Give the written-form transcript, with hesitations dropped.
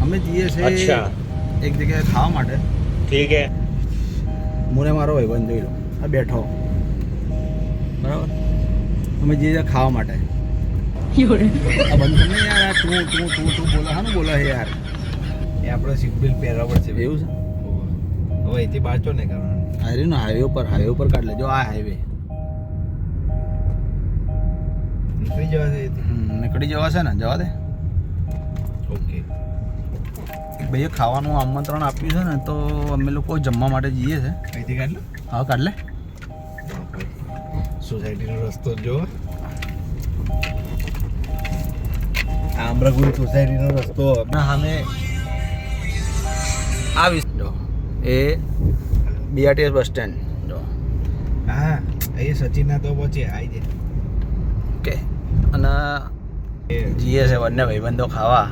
અમે જઈએ છે अच्छा એક જગ્યાએ ખાવા માટે. ठीक है મુને મારો ભાઈબંધ જોઈ લો આ બેઠો બરાબર. અમે જઈએ છીએ ખાવા માટે. આ બંધ કર ને યાર. આ તું બોલો હા બોલો હે યાર. એ આપણો સીટ બેલ્ટ પહેરવા પડશે. એવું છે હવે અહીંથી બાચો ને કારણ હાઈવે ઉપર કાઢ લેજો. આ હાઈવે નીકળી જવાશે અહીંથી. નીકળી જવાશે ને. જવા દે. ઓકે એક ભાઈએ ખાવાનું આમંત્રણ આપ્યું છે ને તો અમે લોકો જમવા માટે જઈએ છે. અહીંથી કાઢ લો. હા કાઢ લે. સોસાયટીનો રસ્તો જો. આમરાગુડી સોસાયટીનો રસ્તો સામે આવીશ જો એ બીઆરટીએસ બસ સ્ટેન્ડ જો. હા અહીં સચિનના તો પહોંચે આવી જાય. ઓકે અને જઈએ છે બંને ભાઈબંધો ખાવા.